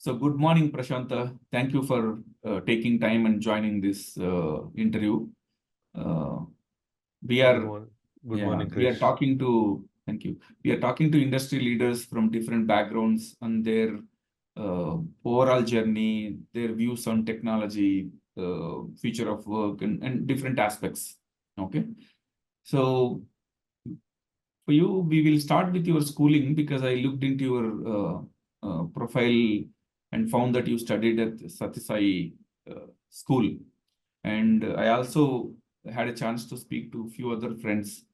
So good morning, Prashantha. Thank you for taking time and joining this interview. Uh, we Good are, morning. Good yeah, morning, we are Krish. talking to, thank you. We are talking to industry leaders from different backgrounds and their overall journey, their views on technology, future of work, and different aspects. Okay. So for you, we will start with your schooling because I looked into your profile and found that you studied at Satisai school. And I also had a chance to speak to a few other friends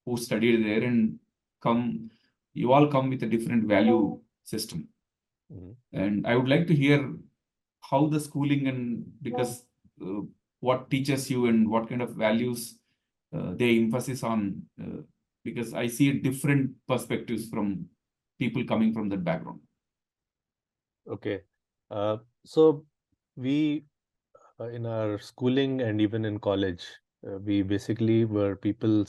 who studied there and you all come with a different value system. And I would like to hear how the schooling and because what teaches you and what kind of values they emphasis on because I see different perspectives from people coming from that background. Okay. So we, in our schooling and even in college, we basically were people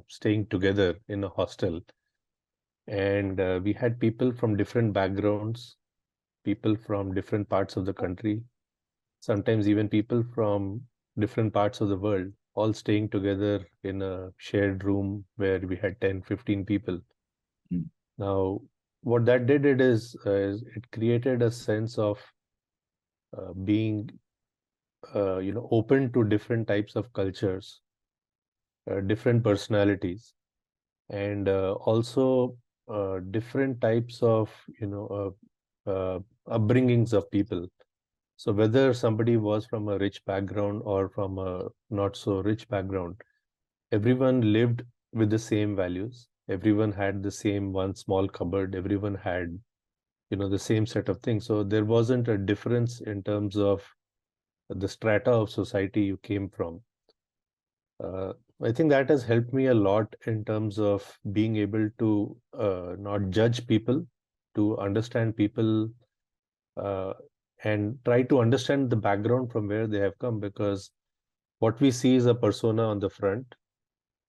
staying together in a hostel. And we had people from different backgrounds, people from different parts of the country, sometimes even people from different parts of the world, all staying together in a shared room where we had 10, 15 people. Mm. Now, what that did is it created a sense of being, open to different types of cultures, different personalities, and also different types of, upbringings of people. So whether somebody was from a rich background or from a not so rich background, everyone lived with the same values. Everyone had the same one small cupboard. Everyone had the same set of things. So there wasn't a difference in terms of the strata of society you came from. uh, I think that has helped me a lot in terms of being able to not judge people, to understand people, uh, and try to understand the background from where they have come, because what we see is a persona on the front,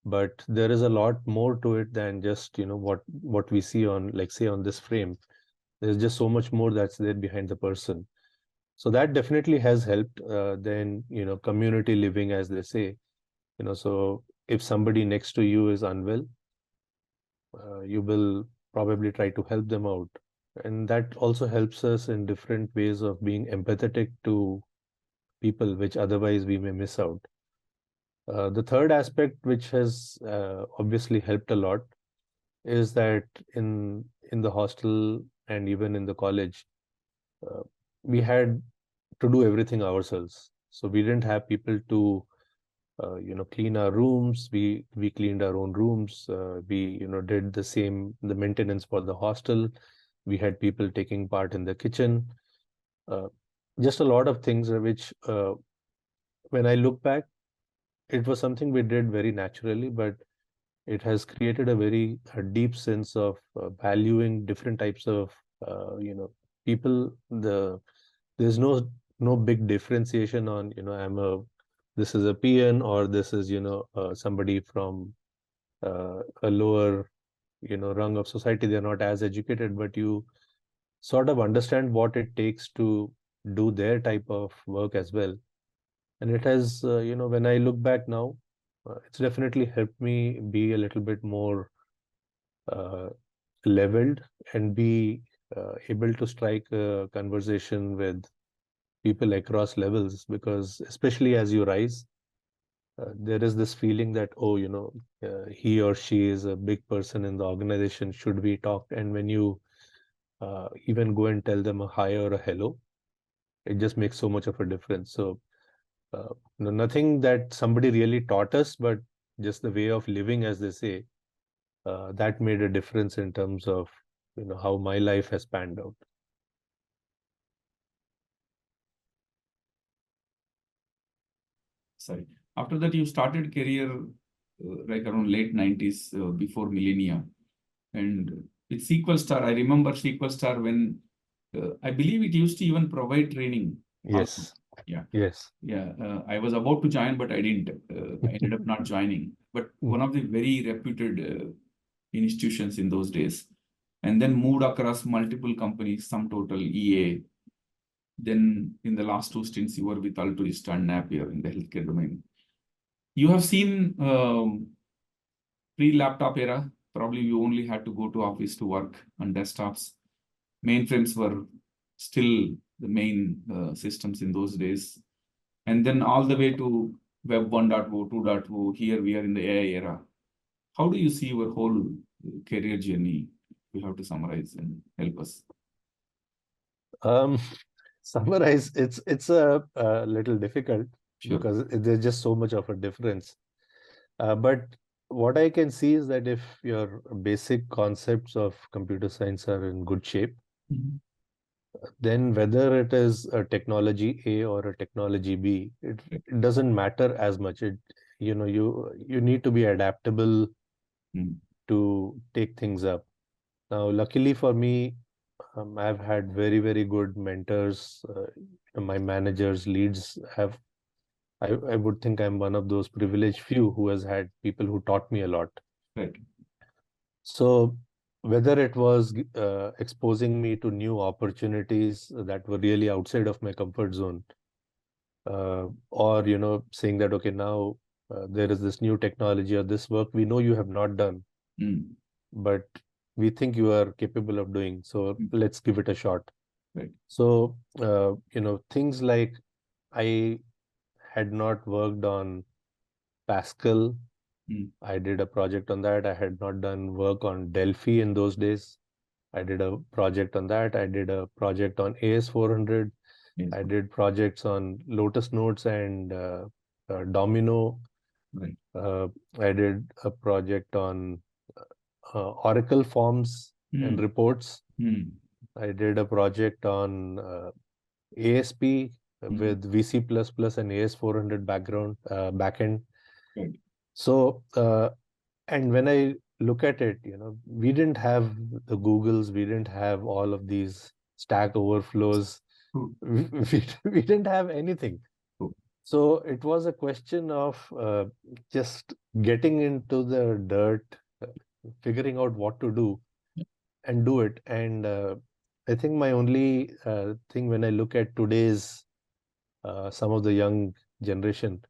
but there is a lot more to it than just what we see on, like, say, on this frame. There's just so much more that's there behind the person. So that definitely has helped. Then community living, as they say. So if somebody next to you is unwell, you will probably try to help them out, and that also helps us in different ways of being empathetic to people, which otherwise we may miss out. The third aspect, which has obviously helped a lot, is that in the hostel and even in the college, uh, we had to do everything ourselves. So we didn't have people to clean our rooms. We cleaned our own rooms. We did the maintenance for the hostel. We had people taking part in the kitchen. uh, just a lot of things which, when I look back, it was something we did very naturally, but it has created a very deep sense of valuing different types of people. There's no big differentiation on, this is a PN, or this is somebody from a lower rung of society. They're not as educated, but you sort of understand what it takes to do their type of work as well. And it has, when I look back now, it's definitely helped me be a little bit more uh, leveled, and be able to strike a conversation with people across levels, because especially as you rise, there is this feeling that, oh, he or she is a big person in the organization, should we talk? And when you even go and tell them a hi or a hello, it just makes so much of a difference. So nothing that somebody really taught us, but just the way of living, as they say, that made a difference in terms of how my life has panned out. Sorry. After that, you started career like around late 90s, before millennia. And with SQL Star, I remember SQL Star when I believe it used to even provide training also. Yes. Yeah. Yes. Yeah. I was about to join, but I didn't. I ended up not joining. But one of the very reputed institutions in those days. And then moved across multiple companies, sum total EA, Then in the last two stints, you were with Altruista and Napier in the healthcare domain. You have seen pre-laptop era. Probably you only had to go to office to work on desktops. Mainframes were still the main systems in those days. And then all the way to Web 1.0, 2.0, here we are in the AI era. How do you see your whole career journey? You have to summarize and help us. Summarize, it's a little difficult because there's just so much of a difference. But what I can see is that if your basic concepts of computer science are in good shape, then whether it is a technology A or a technology B, it doesn't matter as much. You need to be adaptable to take things up. Now, luckily for me, I've had very, very good mentors. My managers, leads have. I would think I'm one of those privileged few who has had people who taught me a lot. Right. So whether it was exposing me to new opportunities that were really outside of my comfort zone, or saying that, okay, now there is this new technology or this work we know you have not done, but we think you are capable of doing, so let's give it a shot. Right. So things like I had not worked on Pascal. I did a project on that. I had not done work on Delphi in those days. I did a project on that. I did a project on AS400. I did projects on Lotus Notes and Domino. Right. I did a project on Oracle forms and reports. I did a project on ASP with VC++ and AS400 background backend. Right. So, and when I look at it, we didn't have the Googles, we didn't have all of these Stack Overflows. We didn't have anything. So it was a question of just getting into the dirt, figuring out what to do and do it. And I think my only thing when I look at today's some of the young generation,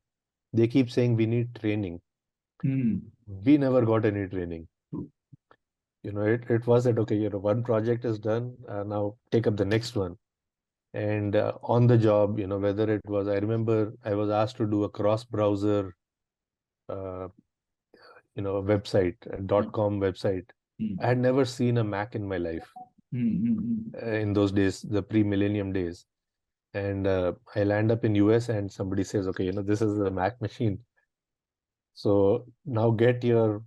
they keep saying we need training. We never got any training. It was that, okay, one project is done, now take up the next one. And on the job, whether it was, I remember I was asked to do a cross-browser, website, a .com website. I had never seen a Mac in my life in those days, the pre-millennium days. And I land up in US and somebody says, okay, this is a Mac machine. So now get your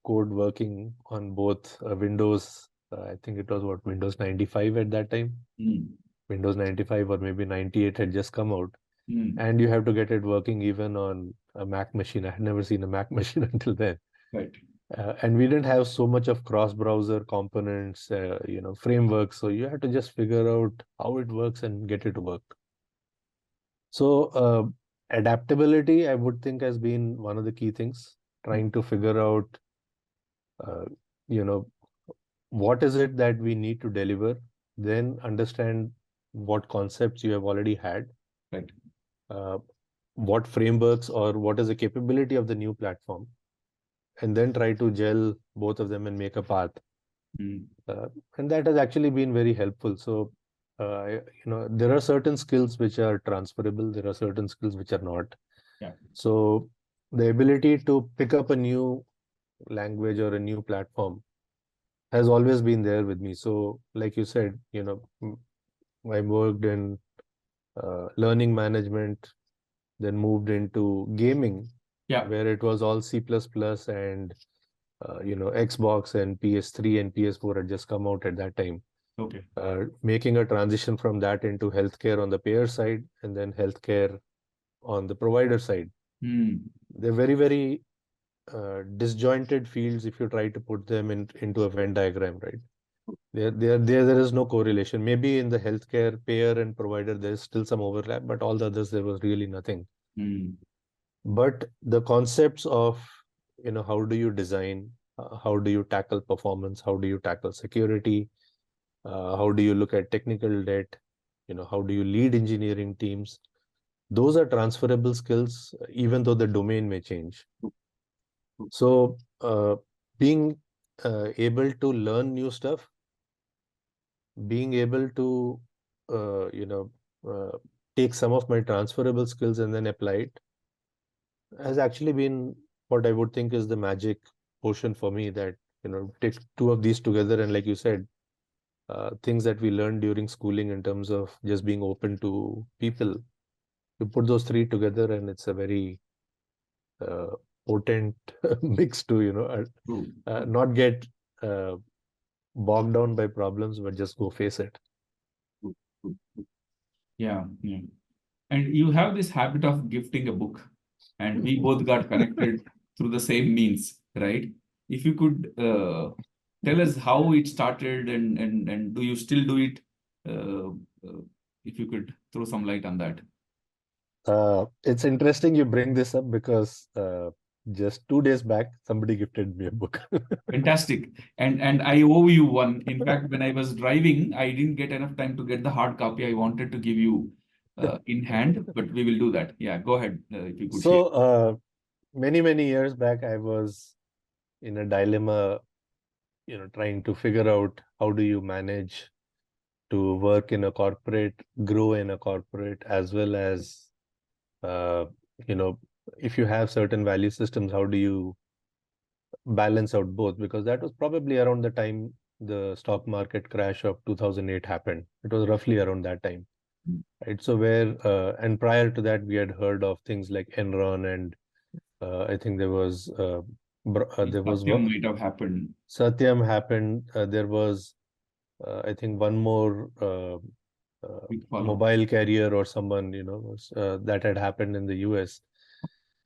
code working on both Windows. I think it was Windows 95 at that time. Windows 95 or maybe 98 had just come out. And you have to get it working even on a Mac machine. I had never seen a Mac machine until then. Right. And we didn't have so much of cross-browser components, frameworks. So you had to just figure out how it works and get it to work. So adaptability, I would think, has been one of the key things, trying to figure out, what is it that we need to deliver, then understand what concepts you have already had, right. What frameworks or what is the capability of the new platform, and then try to gel both of them and make a path. And that has actually been very helpful. So, there are certain skills which are transferable. There are certain skills which are not. Yeah. So the ability to pick up a new language or a new platform has always been there with me. So like you said, I worked in learning management, then moved into gaming, where it was all C++ and Xbox and PS3 and PS4 had just come out at that time. Okay. Making a transition from that into healthcare on the payer side and then healthcare on the provider side. They're very, very disjointed fields if you try to put them into a Venn diagram, right? There is no correlation. Maybe in the healthcare payer and provider, there's still some overlap, but all the others, there was really nothing. But the concepts of, how do you design, how do you tackle performance, how do you tackle security, how do you look at technical debt, how do you lead engineering teams? Those are transferable skills, even though the domain may change. So being able to learn new stuff, being able to take some of my transferable skills and then apply it has actually been what I would think is the magic portion for me, that take two of these together, and like you said, things that we learned during schooling in terms of just being open to people, you put those three together and it's a very potent mix to not get bogged down by problems, but just go face it. Yeah. And you have this habit of gifting a book, and we both got connected through the same means, right? If you could tell us how it started, and do you still do it? If you could throw some light on that. It's interesting you bring this up, because just 2 days back, somebody gifted me a book. Fantastic. And I owe you one. In fact, when I was driving, I didn't get enough time to get the hard copy. I wanted to give you in hand, but we will do that. Yeah, go ahead if you could share. So many years back, I was in a dilemma, trying to figure out how do you manage to work in a corporate, grow in a corporate, as well as if you have certain value systems, how do you balance out both? Because that was probably around the time the stock market crash of 2008 happened. It was roughly around that time, right? So and prior to that, we had heard of things like Enron, and I think there was Satyam might have happened. Satyam happened. There was I think one more mobile carrier or someone, that had happened in the US.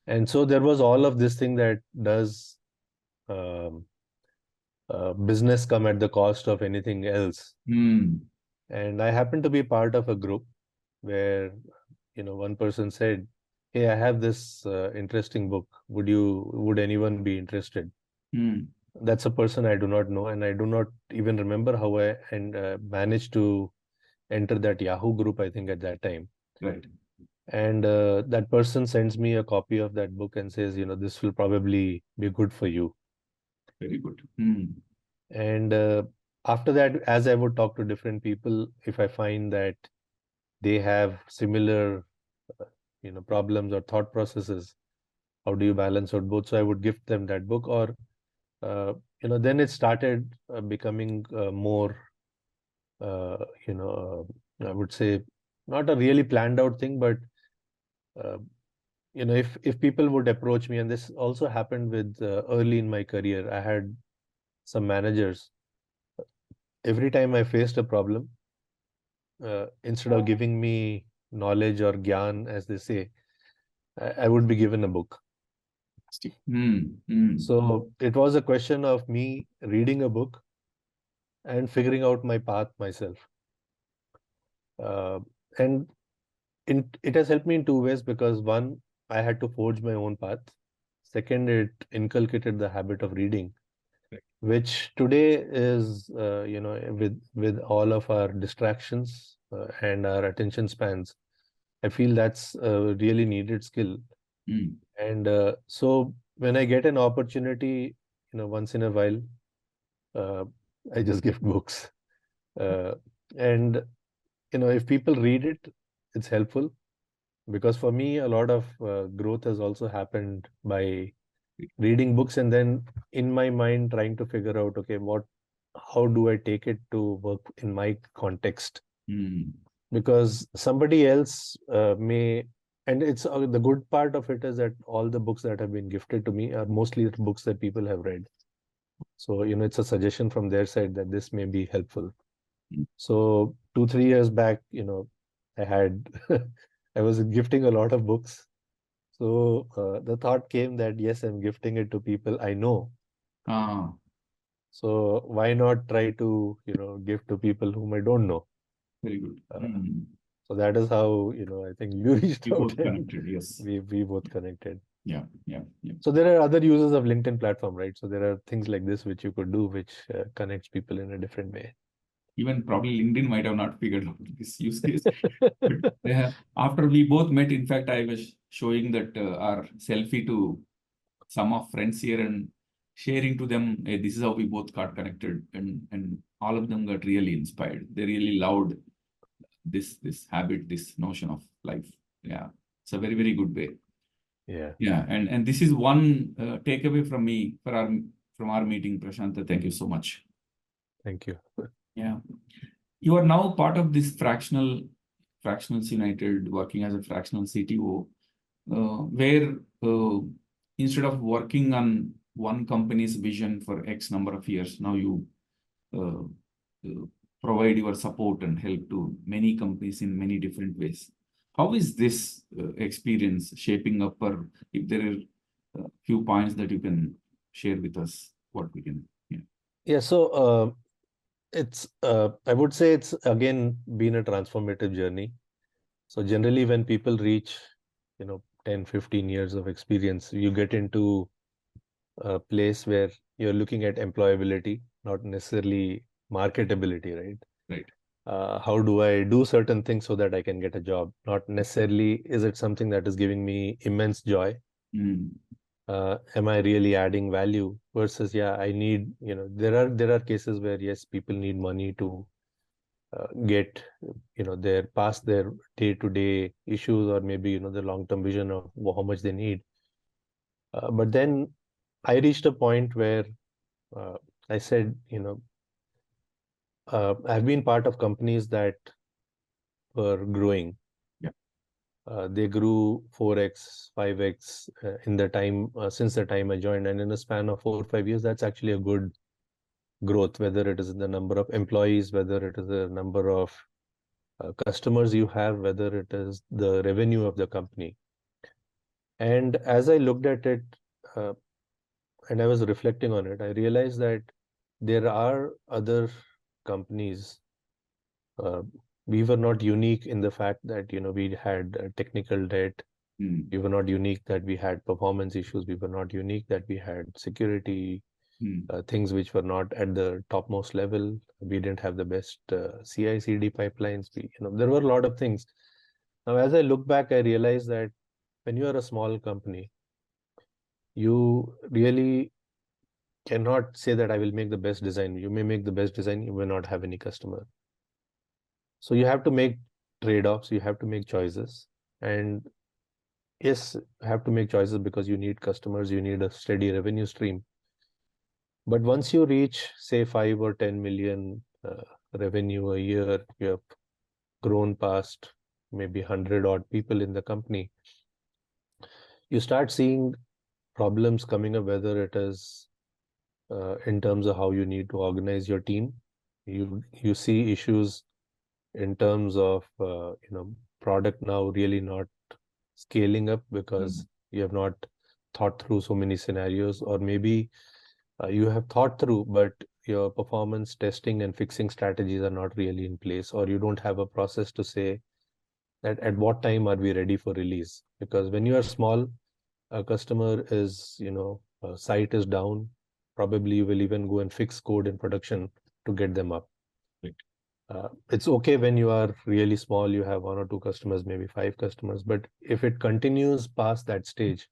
And so there was all of this thing that does business come at the cost of anything else. And I happened to be part of a group where, one person said, "Hey, I have this interesting book. Would anyone be interested?" That's a person I do not know, and I do not even remember how I managed to enter that Yahoo group, I think, at that time. Right. And that person sends me a copy of that book and says, this will probably be good for you. Very good. And after that, as I would talk to different people, if I find that they have similar, problems or thought processes, how do you balance out both? So I would gift them that book, or, then it started becoming more, I would say, not a really planned out thing, but if people would approach me, and this also happened with early in my career, I had some managers. Every time I faced a problem, instead of giving me knowledge or gyan, as they say, I would be given a book. So it was a question of me reading a book and figuring out my path myself. And it has helped me in two ways, because one, I had to forge my own path. Second, it inculcated the habit of reading, which today is, with all of our distractions and our attention spans, I feel that's a really needed skill. And so when I get an opportunity, once in a while, I just gift books. And, if people read it, it's helpful. Because for me, a lot of growth has also happened by reading books, and then in my mind trying to figure out, okay, how do I take it to work in my context? Because somebody else may, and it's the good part of it is that all the books that have been gifted to me are mostly books that people have read. So, it's a suggestion from their side that this may be helpful. So 2-3 years back, I was gifting a lot of books. So the thought came that, yes, I'm gifting it to people I know. So why not try to, give to people whom I don't know? Very good. So that is how, I think you reached out. Both connected, yes. We both connected. Yeah. So there are other uses of LinkedIn platform, right? So there are things like this which you could do, which connects people in a different way. Even probably LinkedIn might have not figured out this use case. But after we both met, in fact, I was showing that our selfie to some of friends here and sharing to them, hey, this is how we both got connected, and all of them got really inspired. They really loved this habit, this notion of life. Yeah, it's a very, very good way. Yeah. Yeah, and this is one takeaway from me from our meeting, Prashantha. Thank you so much. Thank you. Yeah, you are now part of this Fractionals United, working as a fractional CTO, where instead of working on one company's vision for X number of years, now you uh, provide your support and help to many companies in many different ways. How is this experience shaping up, or if there are a few points that you can share with us, what we can, yeah. Yeah. So I would say it's again been a transformative journey. So generally when people reach, 10, 15 years of experience, you get into a place where you're looking at employability, not necessarily marketability, right? Right. How do I do certain things so that I can get a job? Not necessarily is it something that is giving me immense joy. Am I really adding value versus, yeah, I need, there are cases where, yes, people need money to get, their past their day-to-day issues, or maybe, the long-term vision of how much they need. But then I reached a point where uh, I said, I've been part of companies that were growing. Yeah. They grew 4x, 5x in the time since the time I joined, and in a span of 4 or 5 years, that's actually a good growth. Whether it is in the number of employees, whether it is the number of customers you have, whether it is the revenue of the company. And as I looked at it, uh, and I was reflecting on it, I realized that there are other companies. Uh, we were not unique in the fact that we had technical debt. We were not unique that we had performance issues. We were not unique that we had security things which were not at the topmost level. We didn't have the best CI/CD pipelines. There were a lot of things. Now, as I look back, I realized that when you are a small company, you really cannot say that I will make the best design. You may make the best design, you may not have any customer. So you have to make trade-offs, you have to make choices. And yes, you have to make choices because you need customers, you need a steady revenue stream. But once you reach, say, 5 or 10 million revenue a year, you have grown past maybe 100 odd people in the company, you start seeing problems coming up, whether it is in terms of how you need to organize your team. You see issues in terms of product now really not scaling up because you have not thought through so many scenarios, or maybe you have thought through, but your performance testing and fixing strategies are not really in place, or you don't have a process to say that at what time are we ready for release. Because when you are small, a customer is, a site is down, probably you will even go and fix code in production to get them up. Right. It's okay when you are really small, you have 1 or 2 customers, maybe 5 customers, but if it continues past that stage,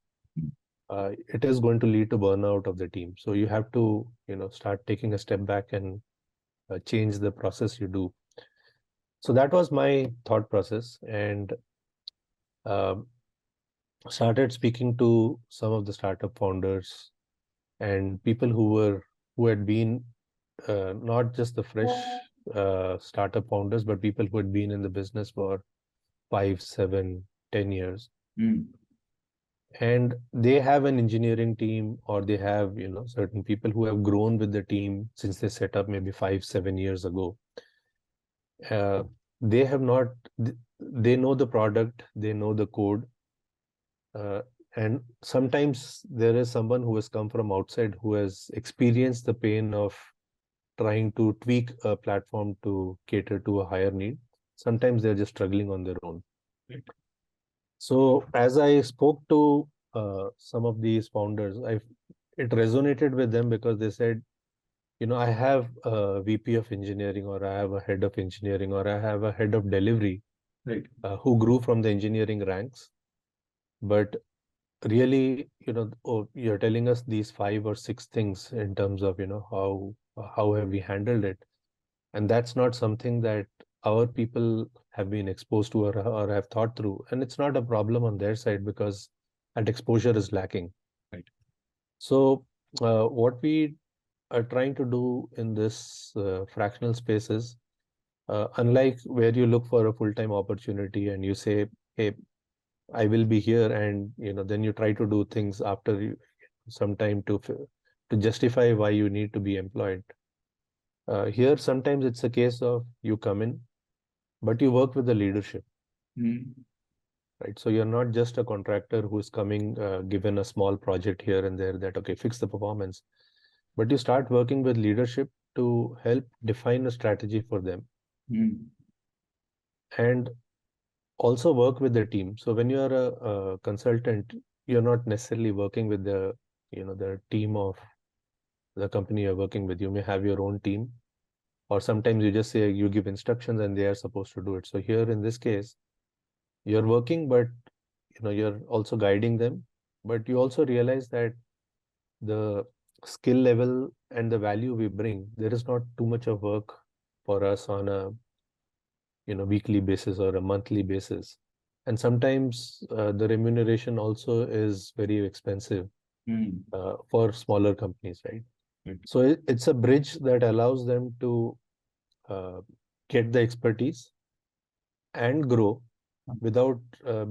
it is going to lead to burnout of the team. So you have to, start taking a step back and change the process you do. So that was my thought process, and started speaking to some of the startup founders and people who had been not just the fresh startup founders, but people who had been in the business for 5, 7, 10 years. And they have an engineering team, or they have, certain people who have grown with the team since they set up maybe 5, 7 years ago. They have not, they know the product, they know the code. And sometimes there is someone who has come from outside who has experienced the pain of trying to tweak a platform to cater to a higher need. Sometimes they're just struggling on their own. Right. So as I spoke to some of these founders, it resonated with them because they said, I have a VP of engineering, or I have a head of engineering, or I have a head of delivery Right. who grew from the engineering ranks. But really, you're telling us these 5 or 6 things in terms of, how have we handled it? And that's not something that our people have been exposed to, or have thought through. And it's not a problem on their side because that exposure is lacking. Right. So what we are trying to do in this fractional space is, unlike where you look for a full-time opportunity and you say, hey, I will be here, and then you try to do things after some time to justify why you need to be employed. Here, sometimes it's a case of you come in, but you work with the leadership, Mm. right? So you're not just a contractor who's coming, given a small project here and there that, okay, fix the performance, but you start working with leadership to help define a strategy for them Mm. and also work with the team. So when you are a consultant, you're not necessarily working with the team of the company you're working with. You may have your own team, or sometimes you just say you give instructions and they are supposed to do it. So here in this case, you're working, but you're also guiding them. But you also realize that the skill level and the value we bring, there is not too much of work for us on a weekly basis or a monthly basis. And sometimes the remuneration also is very expensive Mm. for smaller companies, right? Right. So it's a bridge that allows them to uh, get the expertise and grow without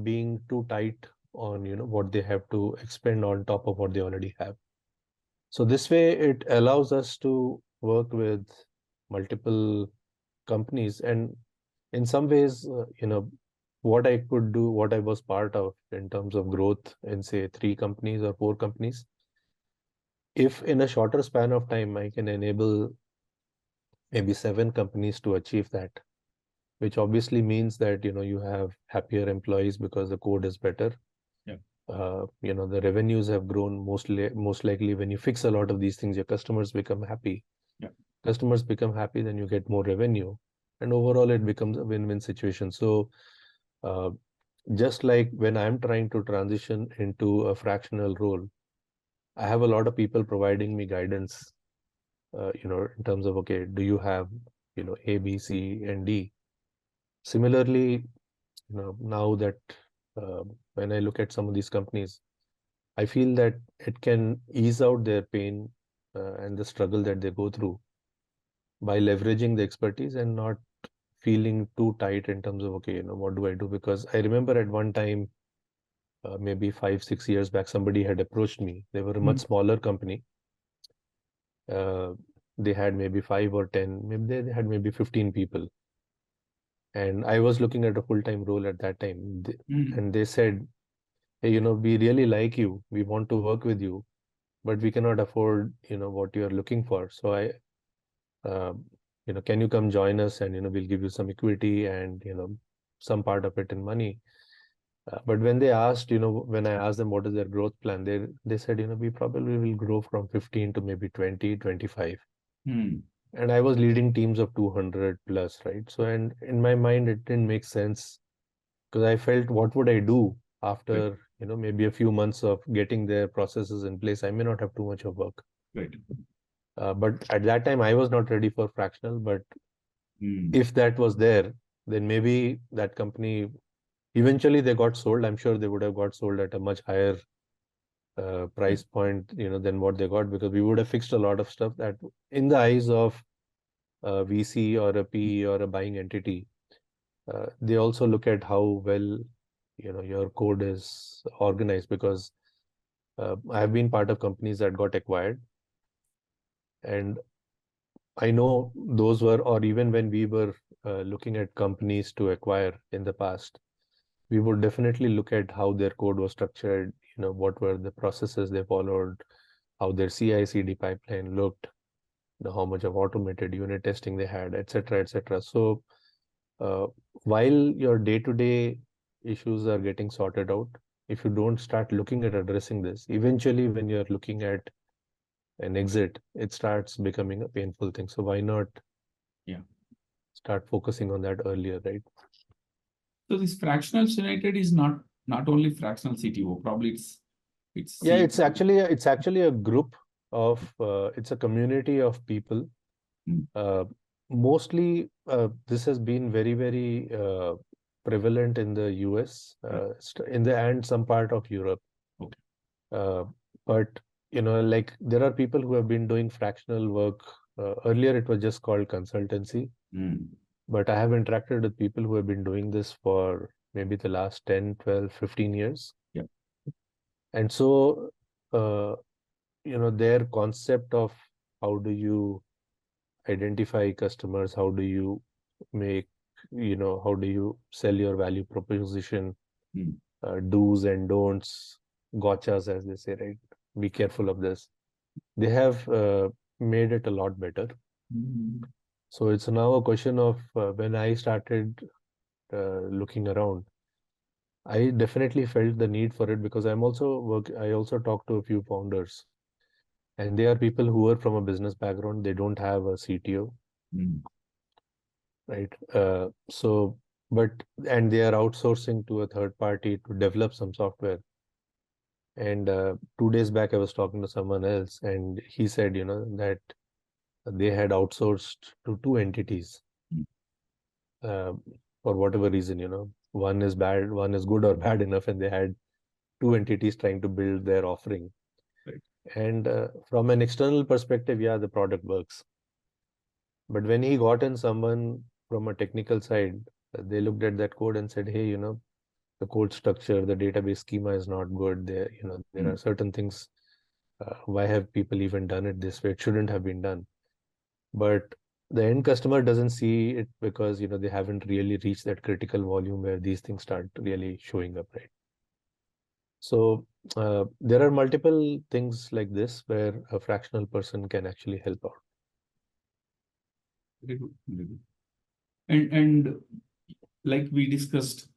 being too tight on what they have to expend on top of what they already have. So this way it allows us to work with multiple companies, and in some ways, what I could do, what I was part of in terms of growth in say 3 companies or 4 companies, if in a shorter span of time I can enable maybe 7 companies to achieve that, which obviously means that you have happier employees because the code is better. Yeah. The revenues have grown. Most likely when you fix a lot of these things, your customers become happy. Yeah. Customers become happy, then you get more revenue, and overall it becomes a win-win situation. So uh, just like when I'm trying to transition into a fractional role, I have a lot of people providing me guidance, in terms of, okay, do you have, A, B, C, and D? Similarly, now that uh, when I look at some of these companies, I feel that it can ease out their pain and the struggle that they go through by leveraging the expertise and not feeling too tight in terms of, okay, what do I do? Because I remember at one time, maybe 5, 6 years back, somebody had approached me. They were a much Mm. smaller company. Uh, they had maybe 5 or 10, maybe they had maybe 15 people. And I was looking at a full-time role at that time. Mm. And they said, hey, we really like you. We want to work with you, but we cannot afford, what you are looking for. So uh, can you come join us, and, we'll give you some equity and, some part of it in money. But when they asked, when I asked them what is their growth plan, they said, we probably will grow from 15 to maybe 20, 25. Mm. And I was leading teams of 200 plus, right? So, and in my mind, it didn't make sense because I felt, what would I do Right. after, maybe a few months of getting their processes in place? I may not have too much of work. Right. But at that time, I was not ready for fractional. But Mm. if that was there, then maybe that company eventually they got sold. I'm sure they would have got sold at a much higher price point, than what they got, because we would have fixed a lot of stuff that, in the eyes of a VC or a PE or a buying entity, they also look at how well, your code is organized. Because I have been part of companies that got acquired, and I know those were, or even when we were looking at companies to acquire in the past, we would definitely look at how their code was structured, what were the processes they followed, how their CI/CD pipeline looked, how much of automated unit testing they had, etc., etc. So uh, while your day-to-day issues are getting sorted out, if you don't start looking at addressing this, eventually when you're looking at an exit, it starts becoming a painful thing. So why not start focusing on that earlier, right? So this fractional United is not only fractional CTO, probably it's Yeah, CTO. it's actually a group of it's a community of people. Mm. Mostly, this has been very prevalent in the US, in the and some part of Europe. Okay. Uh, but like there are people who have been doing fractional work. Earlier, it was just called consultancy. Mm. But I have interacted with people who have been doing this for maybe the last 10, 12, 15 years. Yeah. And so, uh, their concept of how do you identify customers, how do you make, how do you sell your value proposition, Mm. do's and don'ts, gotchas, as they say, right? Be careful of this. They have made it a lot better. Mm. So it's now a question of when I started looking around, I definitely felt the need for it because I also talk to a few founders, and they are people who are from a business background. They don't have a CTO, Mm. right? But and they are outsourcing to a third party to develop some software. And 2 days back, I was talking to someone else, and he said, that they had outsourced to two entities Mm. uh, for whatever reason, one is bad, one is good or bad enough, and they had two entities trying to build their offering. Right. And from an external perspective, yeah, the product works. But when he got in someone from a technical side, they looked at that code and said, hey, the code structure, the database schema is not good. There are Mm. certain things. Why have people even done it this way? It shouldn't have been done. But the end customer doesn't see it because, they haven't really reached that critical volume where these things start really showing up, right? So there are multiple things like this where a fractional person can actually help out. Very good. Very good. And like we discussed,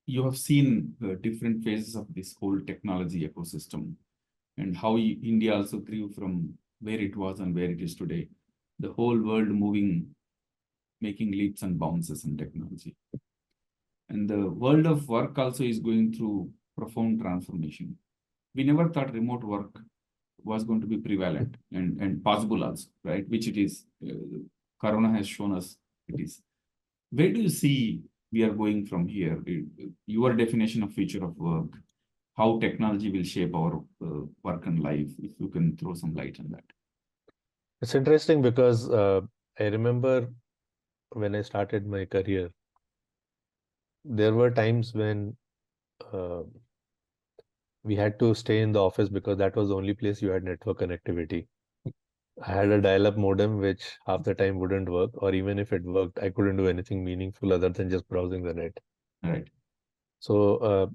you have seen different phases of this whole technology ecosystem and how India also grew from where it was and where it is today. The whole world moving, making leaps and bounces in technology. And the world of work also is going through profound transformation. We never thought remote work was going to be prevalent and possible also, right? Which it is. Corona has shown us it is. Where do you see we are going from here? Your definition of future of work, how technology will shape our work and life, if you can throw some light on that. It's interesting because I remember when I started my career, there were times when uh, we had to stay in the office because that was the only place you had network connectivity. I had a dial-up modem which half the time wouldn't work, or even if it worked, I couldn't do anything meaningful other than just browsing the net. Right. So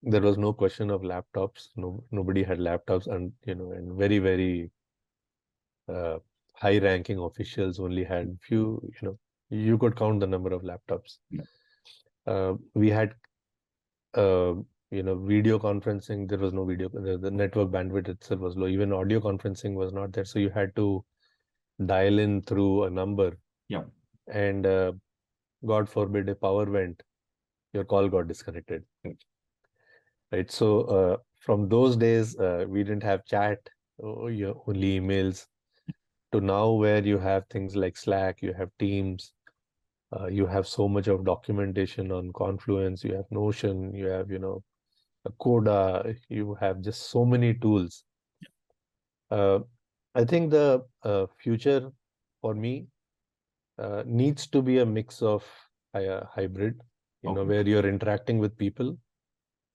there was no question of laptops. No, nobody had laptops, and very uh, high-ranking officials only had few. You could count the number of laptops. Yeah. We had uh, video conferencing. There was no video. The network bandwidth itself was low. Even audio conferencing was not there. So you had to dial in through a number. Yeah. And God forbid, if power went, your call got disconnected. Right. Right. So from those days, we didn't have chat, only emails, to now where you have things like Slack, you have Teams, you have so much of documentation on Confluence, you have Notion, you have, Coda, you have just so many tools. Uh, I think the future for me needs to be a mix of hybrid, Okay. where you're interacting with people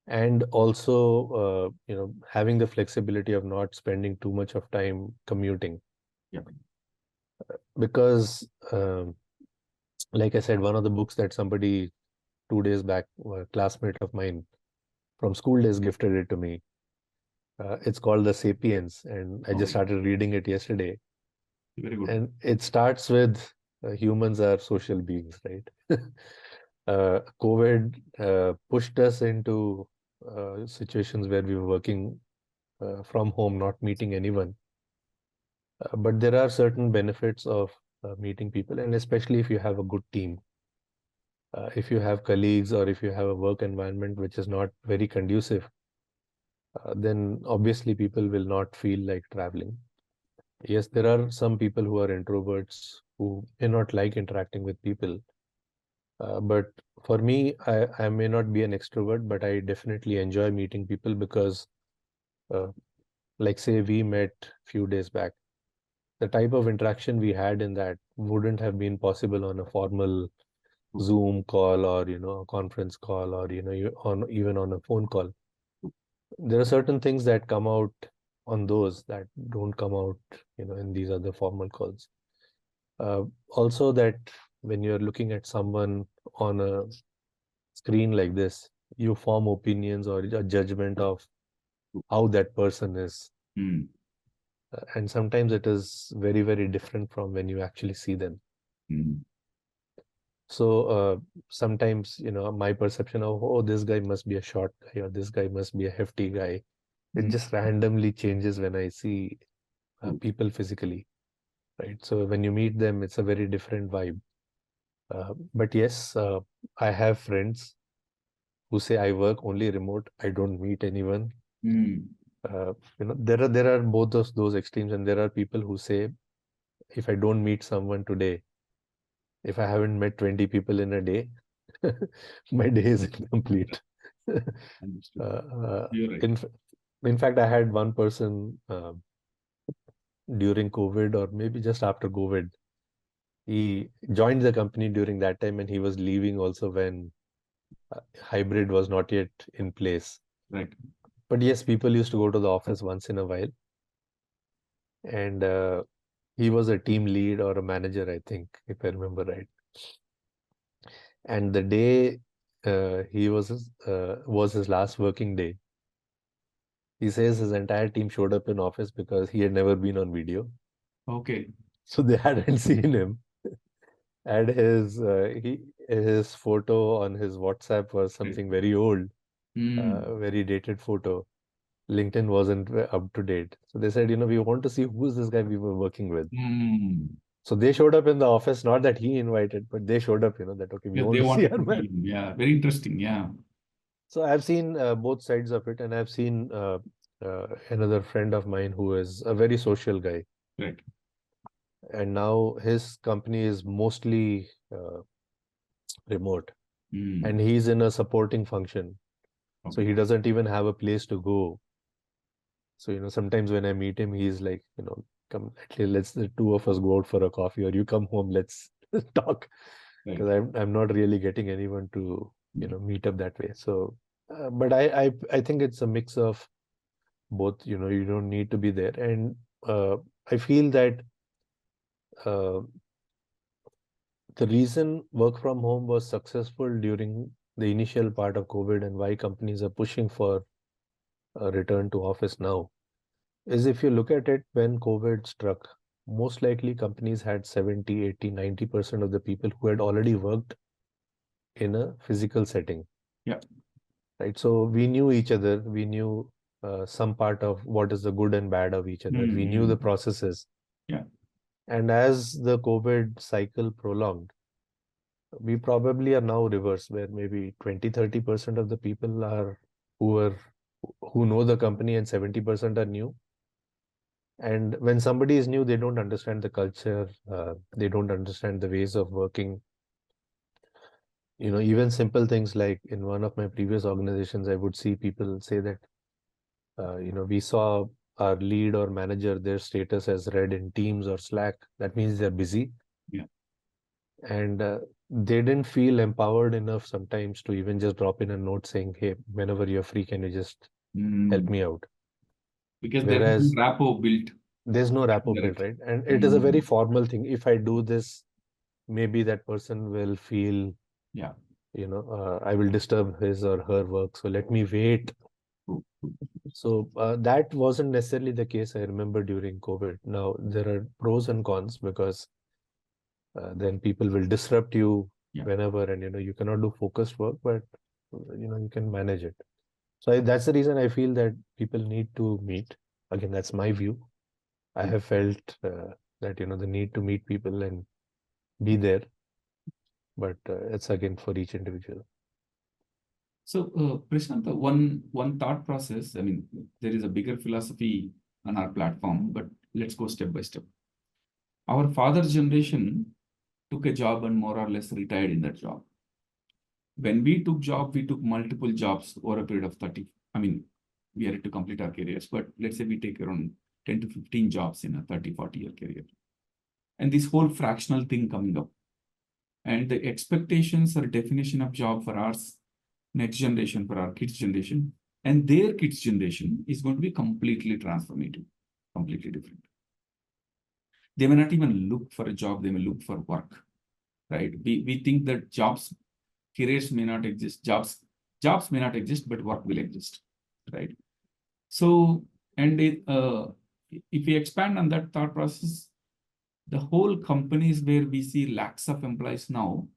and also, having the flexibility of not spending too much of time commuting. Yeah. Because, like I said, one of the books that somebody 2 days back, a classmate of mine from school days gifted it to me. It's called The Sapiens, and I just Okay. started reading it yesterday. Very good. And it starts with humans are social beings, right? COVID pushed us into situations where we were working from home, not meeting anyone. But there are certain benefits of meeting people, and especially if you have a good team. If you have colleagues or if you have a work environment which is not very conducive, then obviously people will not feel like traveling. Yes, there are some people who are introverts who may not like interacting with people. But for me, I may not be an extrovert, but I definitely enjoy meeting people because, uh, like, say, we met few days back. The type of interaction we had in that wouldn't have been possible on a formal Zoom call or, a conference call or, on even on a phone call. There are certain things that come out on those that don't come out, in these other formal calls. Also, that when you're looking at someone on a screen like this, you form opinions or a judgment of how that person is. Mm. And sometimes it is very, very different from when you actually see them. Mm. So sometimes, my perception of, oh, this guy must be a short guy or this guy must be a hefty guy, it just randomly changes when I see people physically, right? So when you meet them, it's a very different vibe. But yes, I have friends who say I work only remote, I don't meet anyone. Mm. There are both those extremes, and there are people who say if I don't meet someone today, if I haven't met 20 people in a day, my day is incomplete. Understood. uh, You're right. in fact, I had one person during COVID or maybe just after COVID. He joined the company during that time and he was leaving also when hybrid was not yet in place. Right. But yes, people used to go to the office once in a while. And he was a team lead or a manager, I think, if I remember right. And the day was his last working day. He says his entire team showed up in office because he had never been on video. Okay. So they hadn't seen him. And his photo on his WhatsApp was Right. something very old, Mm. very dated photo. LinkedIn wasn't up to date. So they said, we want to see who's this guy we were working with. Mm. So they showed up in the office, not that he invited, but they showed up, that, okay, we Yes, want they to see wanted our to man. see him. Yeah, very interesting. Yeah. So I've seen both sides of it, and I've seen another friend of mine who is a very social guy. Right. And now his company is mostly remote, Mm. and he's in a supporting function. So Okay. he doesn't even have a place to go. So, sometimes when I meet him, he's like, come, actually, let's the two of us go out for a coffee, or you come home, let's talk. Right. Because I'm not really getting anyone to, meet up that way. So, but I think it's a mix of both. You don't need to be there, and I feel that uh, the reason work from home was successful during the initial part of COVID and why companies are pushing for a return to office now is if you look at it, when COVID struck, most likely companies had 70, 80, 90% of the people who had already worked in a physical setting, Yeah. right? So we knew each other. We knew some part of what is the good and bad of each other. We knew the Mm. processes. Yeah. And as the COVID cycle prolonged, we probably are now reverse, where maybe 20, 30% of the people are who are who know the company and 70% are new. And when somebody is new, they don't understand the culture, they don't understand the ways of working. Even simple things like in one of my previous organizations, I would see people say that, we saw our lead or manager, their status as read in Teams or Slack. That means they're busy. Yeah. And they didn't feel empowered enough sometimes to even just drop in a note saying, hey, whenever you're free, can you just help Mm. me out? Because there's no Whereas rapport built there's no rapport built, directly. right? And it is a very Mm. formal thing. If I do this, maybe that person will feel, Yeah. I will disturb his or her work. So let me wait. True. True. So that wasn't necessarily the case, I remember, during COVID. Now, there are pros and cons because then people will disrupt you Yeah. whenever, and you cannot do focused work, but you can manage it. So that's the reason I feel that people need to meet. Again, that's my view. I have felt that, the need to meet people and be there, but it's again for each individual. So, Prashantha, one thought process. I mean, there is a bigger philosophy on our platform, but let's go step by step. Our father's generation took a job and more or less retired in that job. When we took job, we took multiple jobs over a period of 30. I mean, we had to complete our careers, but let's say we take around 10 to 15 jobs in a 30, 40-year career. And this whole fractional thing coming up. And the expectations or definition of job for our next generation, for our kids' generation, and their kids' generation is going to be completely transformative, completely different. They may not even look for a job, they may look for work, right? We think that careers may not exist, jobs may not exist, but work will exist, right? So, and if we expand on that thought process, the whole companies where we see lakhs of employees now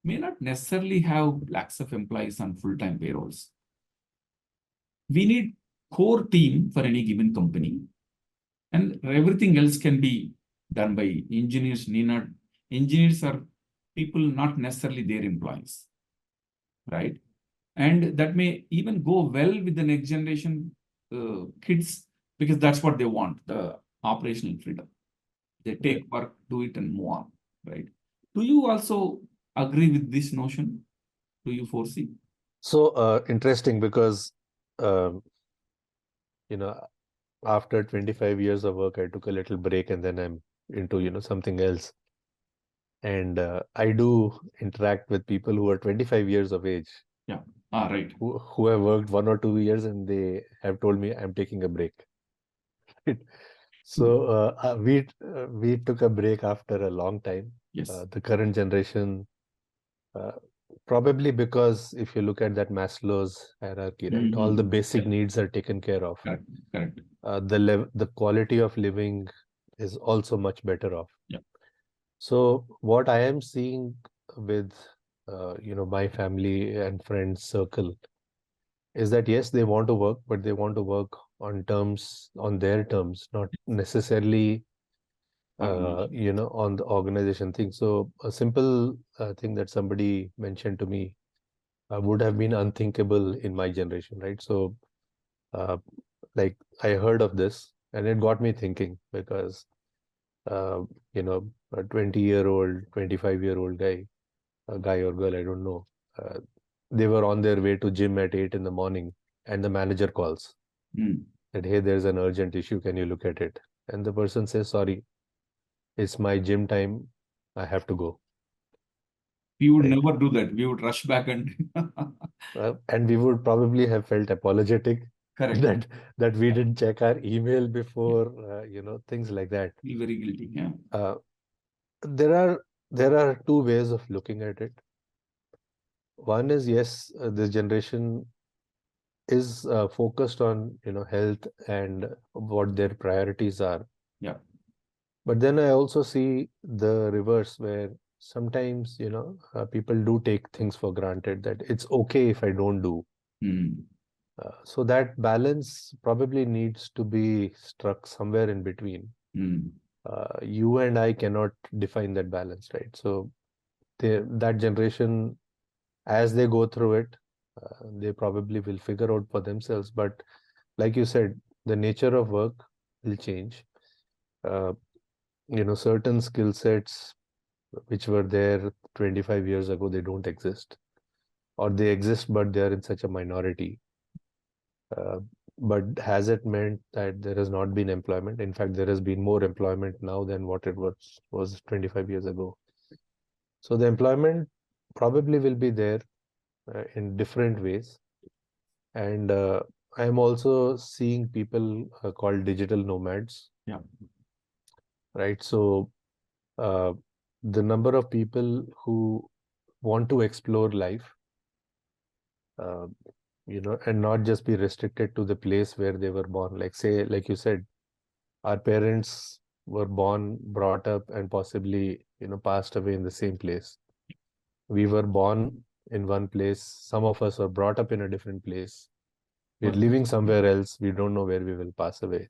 may not necessarily have lakhs of employees on full-time payrolls. We need core team for any given company, and everything else can be done by engineers. Engineers are people not necessarily their employees, right? And that may even go well with the next generation kids, because that's what they want, the operational freedom. They take work, do it, and move on, right? Do you also agree with this notion? Do you foresee? So interesting, because after 25 years of work, I took a little break, and then I'm into something else. And I do interact with people who are 25 years of age. Yeah. Right. Who have worked 1 or 2 years, and they have told me I'm taking a break. So we took a break after a long time. Yes. The current generation, probably because if you look at that Maslow's hierarchy, right, all the basic needs are taken care of. Correct. Correct. The quality of living is also much better off. Yeah. So what I am seeing with my family and friends circle is that yes, they want to work, but they want to work on their terms, not necessarily on the organization thing. So a simple thing that somebody mentioned to me would have been unthinkable in my generation, right? So like I heard of this, and it got me thinking, because a 20-year-old, 25-year-old guy or girl, I don't know, they were on their way to gym at 8 in the morning, and the manager calls that, hey, there's an urgent issue, can you look at it? And the person says, sorry, it's my gym time, I have to go. We would never do that. We would rush back and and we would probably have felt apologetic. Correct. that we didn't check our email before, things like that. Feel very guilty. Yeah. There are two ways of looking at it. One is, yes, this generation is focused on health and what their priorities are. Yeah. But then I also see the reverse, where sometimes people do take things for granted, that it's okay if I don't do. So that balance probably needs to be struck somewhere in between. You and I cannot define that balance, right? So that generation, as they go through it, they probably will figure out for themselves. But like you said, the nature of work will change. Certain skill sets which were there 25 years ago, they don't exist, or they exist, but they are in such a minority. But has it meant that there has not been employment? In fact, there has been more employment now than what it was 25 years ago. So the employment probably will be there in different ways. And I'm also seeing people called digital nomads. Yeah. Right. So the number of people who want to explore life, and not just be restricted to the place where they were born. Like you said, our parents were born, brought up, and possibly, passed away in the same place. We were born in one place. Some of us were brought up in a different place. We're living somewhere else. We don't know where we will pass away.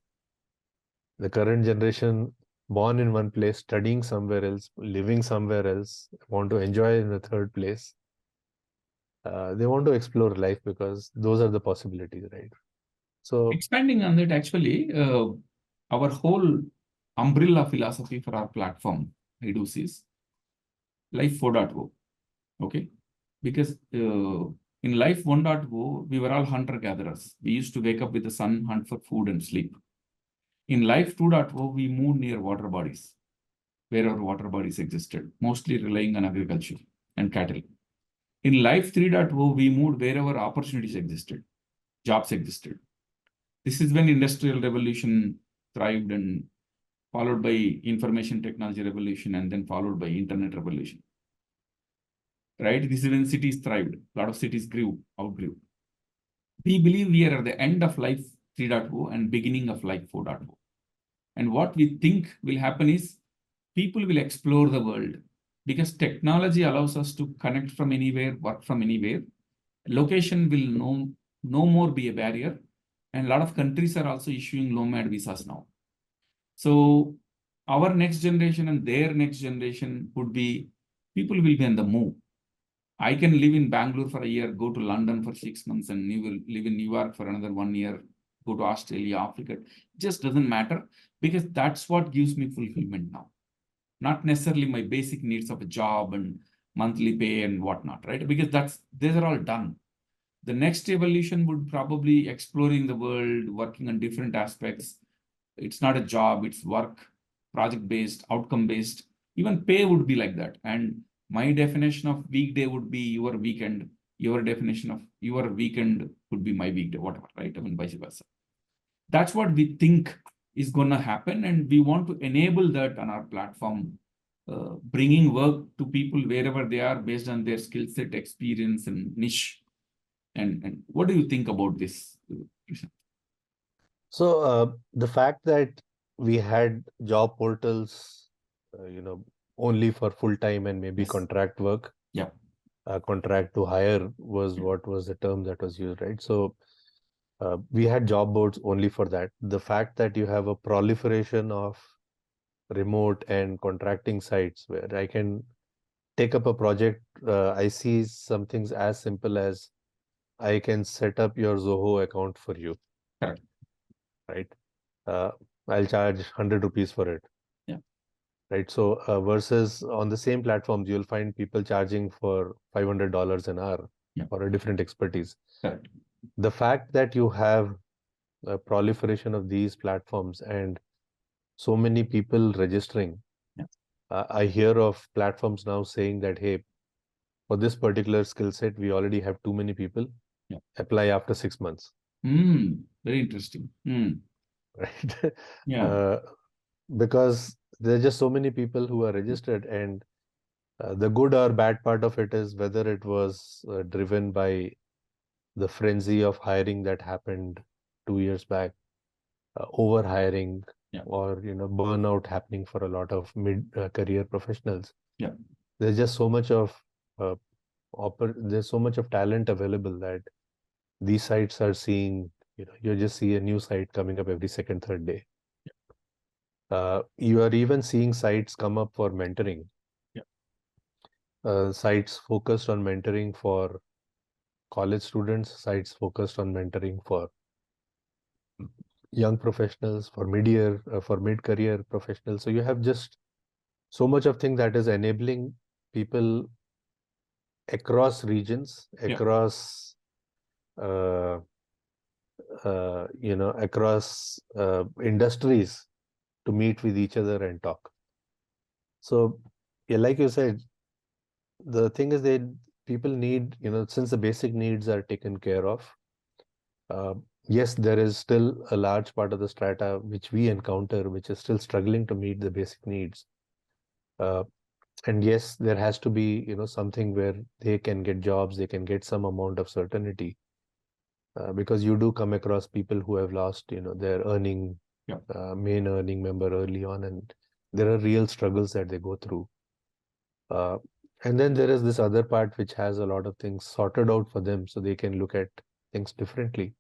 The current generation, born in one place, studying somewhere else, living somewhere else, want to enjoy in a third place. They want to explore life because those are the possibilities, right? So, Expanding on that, actually, our whole umbrella philosophy for our platform, I do see, is Life 4.0. Okay. Because in Life 1.0, we were all hunter-gatherers. We used to wake up with the sun, hunt for food, and sleep. In Life 2.0, we moved near water bodies, wherever water bodies existed, mostly relying on agriculture and cattle. In Life 3.0, we moved wherever opportunities existed, jobs existed. This is when Industrial Revolution thrived, and followed by Information Technology Revolution, and then followed by Internet Revolution. Right? This is when cities thrived. A lot of cities outgrew. We believe we are at the end of Life 3.0 and beginning of Life 4.0. And what we think will happen is people will explore the world, because technology allows us to connect from anywhere, work from anywhere. Location will no more be a barrier. And a lot of countries are also issuing nomad visas now. So our next generation and their next generation would be, people will be on the move. I can live in Bangalore for a year, go to London for 6 months, and you will live in New York for another 1 year, go to Australia, Africa. It just doesn't matter, because that's what gives me fulfillment now. Not necessarily my basic needs of a job and monthly pay and whatnot, right? Because these are all done. The next evolution would probably exploring the world, working on different aspects. It's not a job, it's work, project-based, outcome-based. Even pay would be like that. And my definition of weekday would be your weekend. Your definition of your weekend would be my weekday, whatever, right? I mean, vice versa. That's what we think is going to happen. And we want to enable that on our platform, bringing work to people wherever they are based on their skill set, experience, and niche. And what do you think about this, Prashant? so the fact that we had job portals, only for full time and maybe Yes. contract work, Yeah. Contract to hire was what was the term that was used, right? So we had job boards only for that. The fact that you have a proliferation of remote and contracting sites where I can take up a project, I see some things as simple as I can set up your Zoho account for you, Correct. right? Uh, I'll charge 100 rupees for it. Yeah. Right. So versus on the same platforms, you'll find people charging for $500 an hour for a different expertise. Correct. The fact that you have a proliferation of these platforms and so many people registering, I hear of platforms now saying that, hey, for this particular skill set, we already have too many people. Apply after 6 months. Very interesting. Right. Yeah. Because there's just so many people who are registered, and the good or bad part of it is whether it was driven by the frenzy of hiring that happened 2 years back, over hiring, or burnout happening for a lot of mid-career professionals. Yeah. There's just so much of there's so much of talent available that these sites are seeing. You just see a new site coming up every second, third day. You are even seeing sites come up for mentoring. Sites focused on mentoring for college students, sites focused on mentoring for young professionals, for mid-year, for mid-career professionals. So you have just so much of thing that is enabling people across regions, across across industries to meet with each other and talk. So, yeah, like you said, the thing is that people need, since the basic needs are taken care of, yes, there is still a large part of the strata which we encounter, which is still struggling to meet the basic needs. And yes, there has to be, something where they can get jobs, they can get some amount of certainty. Because you do come across people who have lost, their main earning member early on, and there are real struggles that they go through. And then there is this other part which has a lot of things sorted out for them, so they can look at things differently.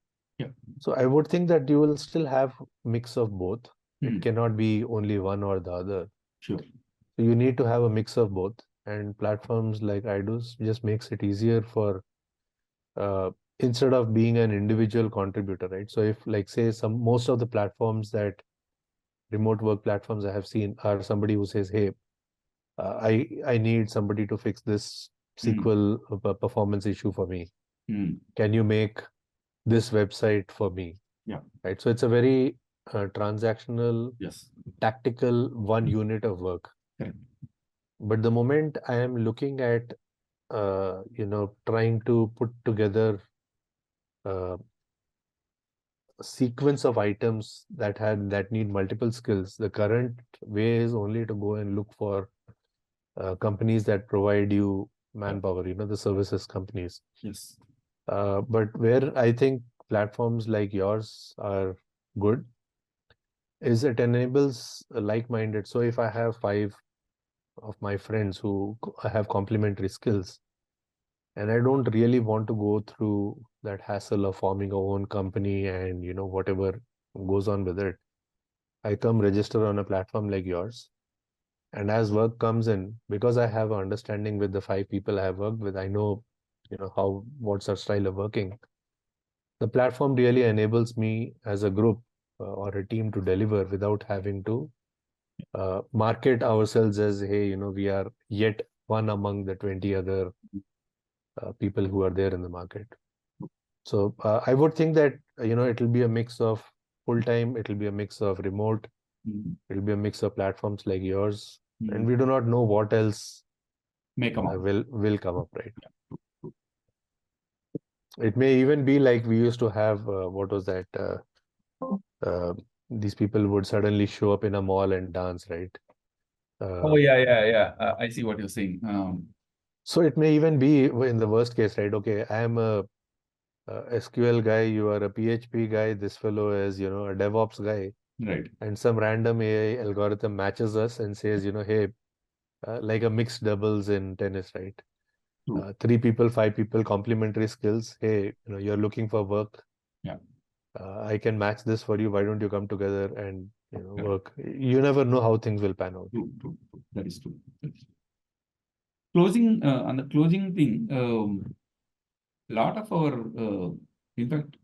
So I would think that you will still have mix of both. It cannot be only one or the other. Sure. So you need to have a mix of both. And platforms like iDo's just makes it easier for instead of being an individual contributor, right? So if like say most of the platforms that remote work platforms I have seen are somebody who says, hey, I need somebody to fix this SQL performance issue for me. Can you make this website for me? Yeah. Right. So it's a very transactional, Yes. tactical one unit of work. Correct. But the moment I am looking at, trying to put together a sequence of items that need multiple skills, the current way is only to go and look for companies that provide you manpower, the services companies. Yes. But where I think platforms like yours are good is it enables like-minded. So if I have 5 of my friends who have complementary skills, and I don't really want to go through that hassle of forming a own company and whatever goes on with it, I come register on a platform like yours. And as work comes in, because I have an understanding with the 5 people I have worked with, I know, what's our style of working. The platform really enables me as a group or a team to deliver without having to market ourselves as, hey, we are yet one among the 20 other people who are there in the market. So I would think that, it'll be a mix of full-time, it'll be a mix of remote, it'll be a mix of platforms like yours. And we do not know what else may come up. will come up, right? It may even be like we used to have, what was that? These people would suddenly show up in a mall and dance, right? Oh, yeah. I see what you're saying. So it may even be in the worst case, right? Okay, I am a SQL guy, you are a PHP guy, this fellow is, a DevOps guy. Right. And some random AI algorithm matches us and says, hey, like a mixed doubles in tennis, right? 3 people, 5 people, complementary skills. Hey, you're looking for work. Yeah. I can match this for you. Why don't you come together and work? You never know how things will pan out. True. That is true. Closing on the closing thing, lot of our, in fact,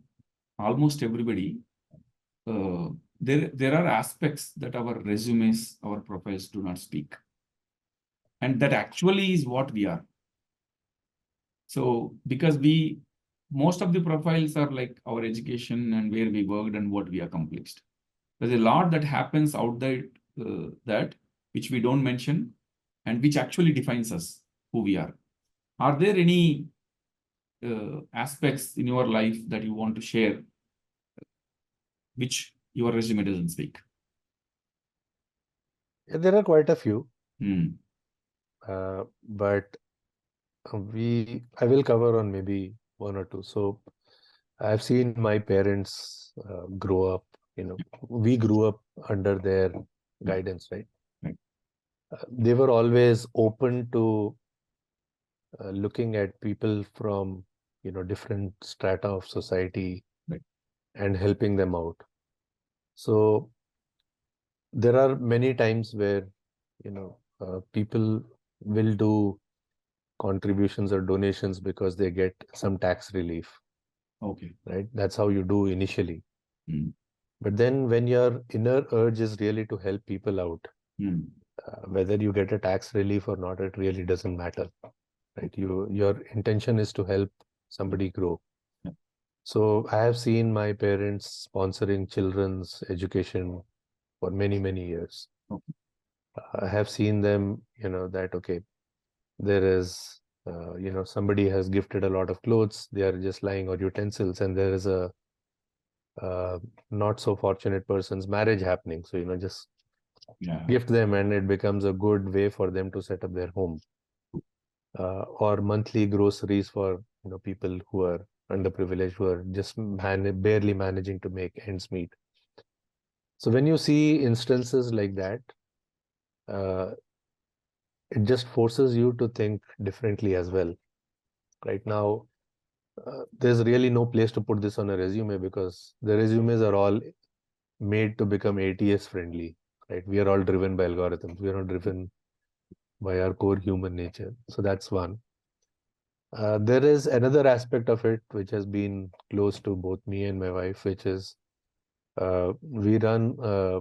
almost everybody, there are aspects that our resumes, our profiles do not speak, and that actually is what we are. So because most of the profiles are like our education and where we worked and what we accomplished. There's a lot that happens out there that which we don't mention and which actually defines us, who we are. Are there any aspects in your life that you want to share which your resume doesn't speak? Yeah, there are quite a few, but I will cover on maybe 1 or 2. So I've seen my parents grow up, we grew up under their guidance, right? They were always open to looking at people from, different strata of society and helping them out. So there are many times where, people will do contributions or donations because they get some tax relief. Okay. Right? That's how you do initially. But then when your inner urge is really to help people out, whether you get a tax relief or not, it really doesn't matter. Right? Your intention is to help somebody grow. So I have seen my parents sponsoring children's education for many, many years. I have seen them, that, okay, there is, somebody has gifted a lot of clothes, they are just lying, or utensils, and there is a not so fortunate person's marriage happening. So, just gift them and it becomes a good way for them to set up their home. Or monthly groceries for, people who are underprivileged, who are just barely managing to make ends meet. So when you see instances like that, it just forces you to think differently as well. Right now, there's really no place to put this on a resume because the resumes are all made to become ATS friendly, right? We are all driven by algorithms. We are not driven by our core human nature. So that's one. There is another aspect of it which has been close to both me and my wife, which is we run, a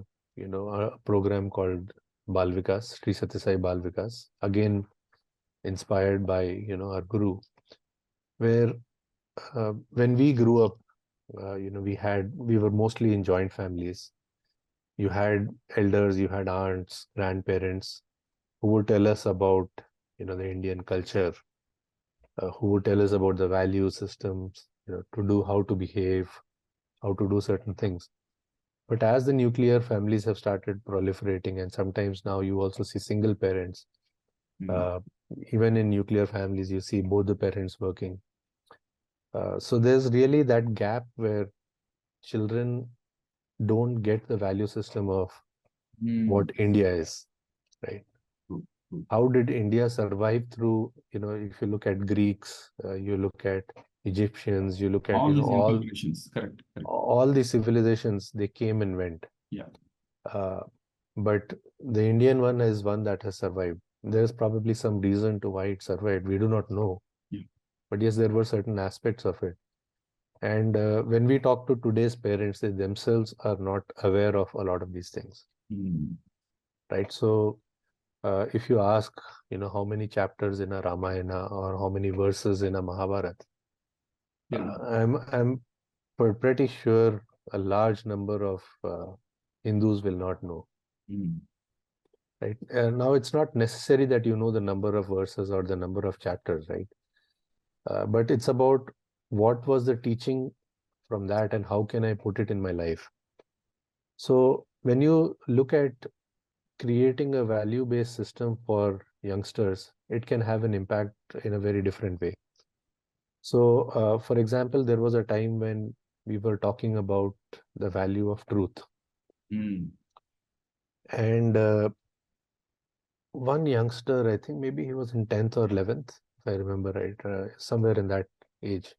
program called Bal Vikas, Sri Sathya Sai Bal Vikas, again inspired by, our guru, where when we grew up, we were mostly in joint families. You had elders, you had aunts, grandparents who would tell us about, the Indian culture, who would tell us about the value systems, to do, how to behave, how to do certain things. But as the nuclear families have started proliferating, and sometimes now you also see single parents, uh, even in nuclear families, you see both the parents working. So there's really that gap where children don't get the value system of what India is, right? How did India survive through, if you look at Greeks, you look at Egyptians, you look at, all these civilizations, correct. all these civilizations, they came and went. Yeah. But the Indian one is one that has survived. There's probably some reason to why it survived. We do not know. Yeah. But yes, there were certain aspects of it. And when we talk to today's parents, they themselves are not aware of a lot of these things. Right? So if you ask, how many chapters in a Ramayana or how many verses in a Mahabharata, I'm pretty sure a large number of Hindus will not know. Right? Now, it's not necessary that you know the number of verses or the number of chapters, right? But it's about what was the teaching from that and how can I put it in my life. So when you look at creating a value-based system for youngsters, it can have an impact in a very different way. So, for example, there was a time when we were talking about the value of truth. And one youngster, I think maybe he was in 10th or 11th, if I remember right, somewhere in that age.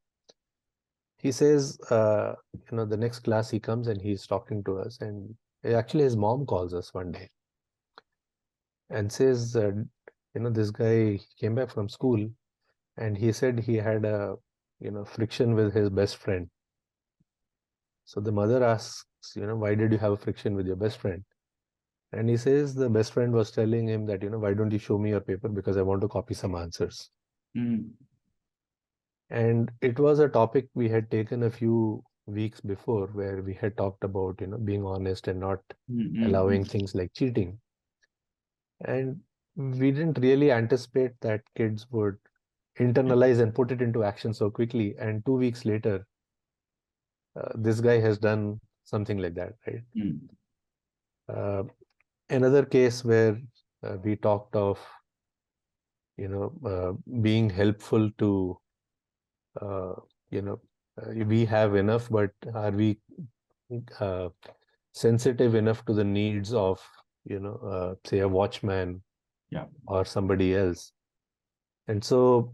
He says, the next class he comes and he's talking to us, and actually his mom calls us one day and says, this guy came back from school and he said he had a, friction with his best friend. So the mother asks, why did you have a friction with your best friend? And he says the best friend was telling him that, why don't you show me your paper because I want to copy some answers. And it was a topic we had taken a few weeks before where we had talked about, being honest and not allowing things like cheating. And we didn't really anticipate that kids would internalize and put it into action so quickly. And 2 weeks later, this guy has done something like that, right? Another case where we talked of, being helpful to, we have enough, but are we sensitive enough to the needs of, say a watchman or somebody else? And so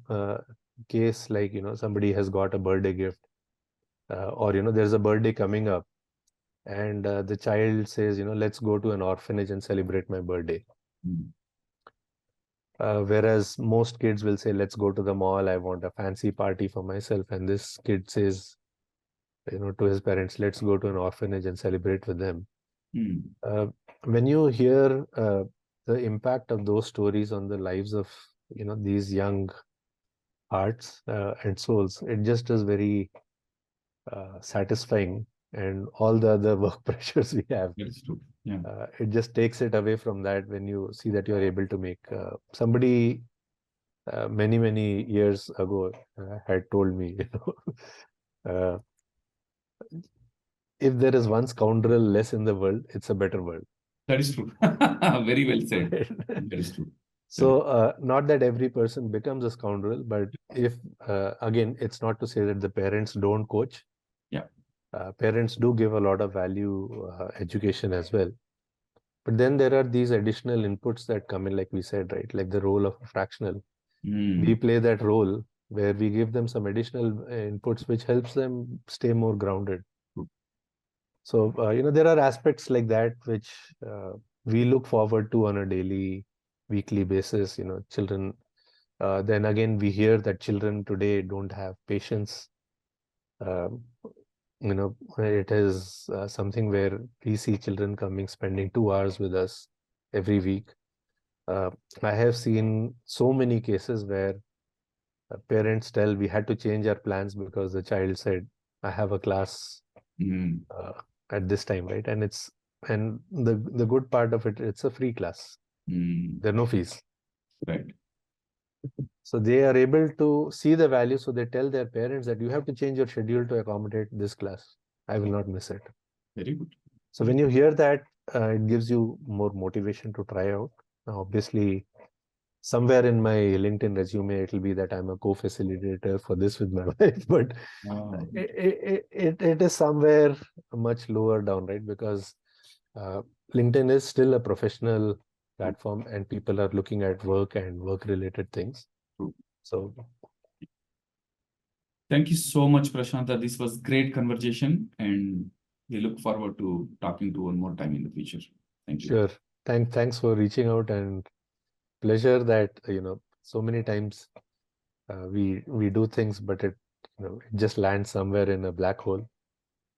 case like, somebody has got a birthday gift or, there's a birthday coming up and the child says, let's go to an orphanage and celebrate my birthday. Whereas most kids will say, let's go to the mall, I want a fancy party for myself. And this kid says, to his parents, let's go to an orphanage and celebrate with them. When you hear the impact of those stories on the lives of, these young hearts and souls, it just is very satisfying. And all the other work pressures we have, it just takes it away from that when you see that you're able to make somebody many years ago had told me, if there is one scoundrel less in the world, it's a better world. That is true. Very well said. That is true. So not that every person becomes a scoundrel, but if again, it's not to say that the parents don't coach. Parents do give a lot of value education as well. But then there are these additional inputs that come in, like we said, right? Like the role of a fractional. We play that role where we give them some additional inputs, which helps them stay more grounded. So, there are aspects like that which we look forward to on a daily, weekly basis. Children, then again, we hear that children today don't have patience. Um, it is something where we see children coming, spending 2 hours with us every week. Uh, I have seen so many cases where parents tell we had to change our plans because the child said, I have a class uh, at this time, right? And the good part of it, it's a free class. There are no fees. Right. So they are able to see the value. So they tell their parents that you have to change your schedule to accommodate this class. I will not miss it. Very good. So when you hear that, it gives you more motivation to try out. Now, obviously, somewhere in my LinkedIn resume, it'll be that I'm a co-facilitator for this with my wife, but Oh, it is somewhere much lower down, right? Because LinkedIn is still a professional platform and people are looking at work and work-related things. true. So Thank you so much, Prashantha. This was great conversation, and we look forward to talking to one more time in the future. Thank you. sure. Thanks for reaching out, and pleasure that, so many times we do things, but it just lands somewhere in a black hole.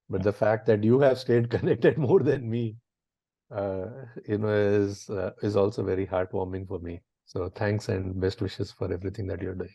But the fact that you have stayed connected more than me, is also very heartwarming for me. So thanks and best wishes for everything that you're doing.